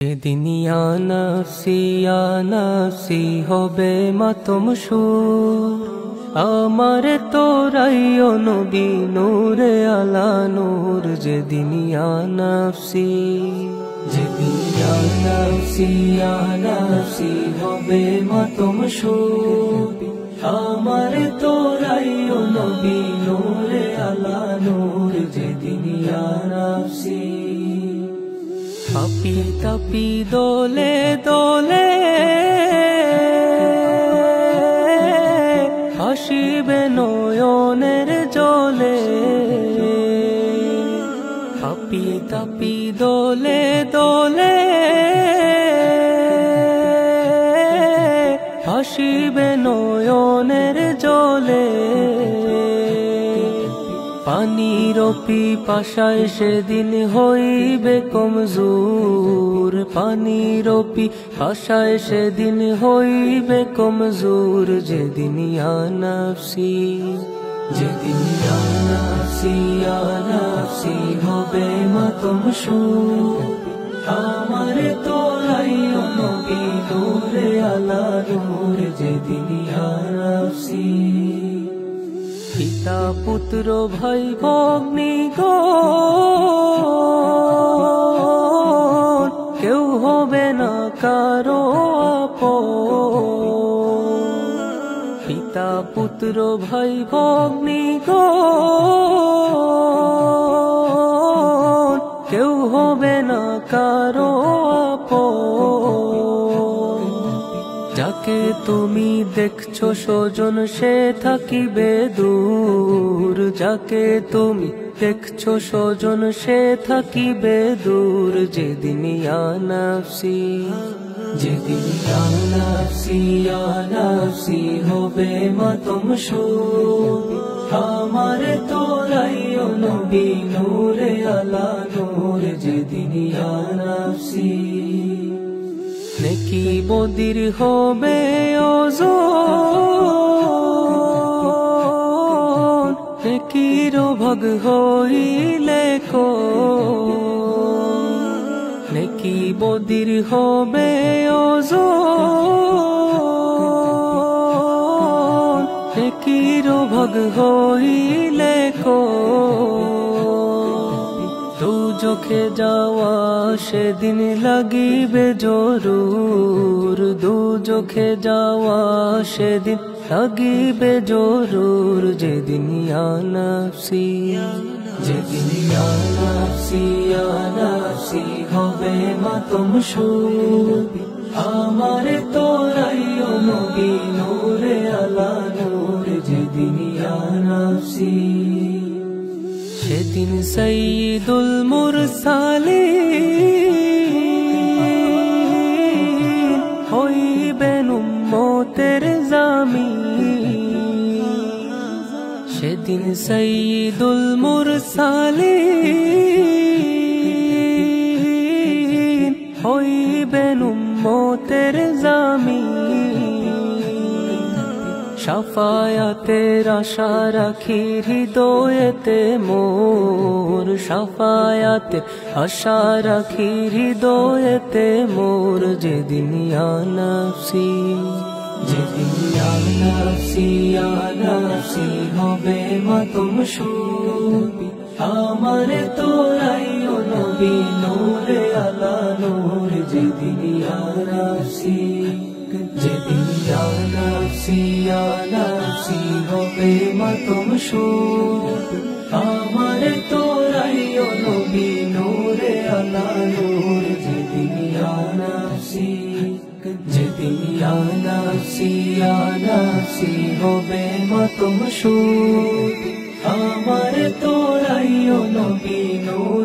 সেদিন ইয়া নাফসি হবে মাতম সুর, আমার তোরাইও নবী নূরে আলা নূর। যেদিন ইয়া নাফসি হবে মাতম সুর, আমার তোরাইও নবী নূরে আলা নূর। যেদিন ইয়া নাফসি তাপি তাপি দোলে দোলে হাসিবে নয়নের জলে। তাপি তাপি দোলে দোলে হাসিবে নয়নের জলে। পানির পিপাসায় সেদিন হইবে কমজোর, পানির পিপাসায় সেদিন হইবে কমজোর। যেদিন ইয়া নাফসি হবে মাতম সুর, আমার তোরাইও নবী নূরে আলা নূর। যেদিন ইয়া নাফসি পিতা পুত্র ভাই ভগ্নিগণ কেউ হবে না কারো আপন। পিতা পুত্র ভাই ভগ্নিগণ কেউ হবে না কারো আপন। যাকে তুমি দেখছো স্বজন সে থাকিবে দূর, যাকে তুমি দেখছো স্বজন সে থাকিবে দূর। যেদিন ইয়া নাফসি হবে মাতম সুর, আমার তোরাইও নবী নূরে আলা নূর। যেদিন ইয়া নাফসি নেকি বদির হবে ওজন, নেকির ভাগ হইলে কো। নেকি বদির হবে ওজন, নেকির ভাগ হইলে কো। দুজখে যাওয়া সেদিন লাগিবে জরুর, দুজখে যাওয়া সেদিন লাগিবে জরুর। যেদিন ইয়া নাফসি হবে মাতম সুর, আমার তোরাইও নবী নূরে আলা নূর। যেদিন ইয়া নাফসি সেদিন সাইয়্যিদুল মুরসালিন হইবেন উম্মতের জামিন। সেদিন সাইয়্যিদুল মুরসালিন হইবেন উম্মতের জামিন। শাফায়াতের আশা রাখি হৃদয়েতে মোর, শাফায়াতের আশা রাখি হৃদয়েতে মোর। যেদিন ইয়া নাফসি হবে মাতম সুর, আমার তোরাইও নবী নূরে আলা নূর। যেদিন ইয়া নাফসি হবে মাতম সুর, আমার তোরাইও নবী নূরে আলা নূর। যেদিন ইয়া নাফসি হবে মাতম সুর, আমার তোরাইও নবী নূর।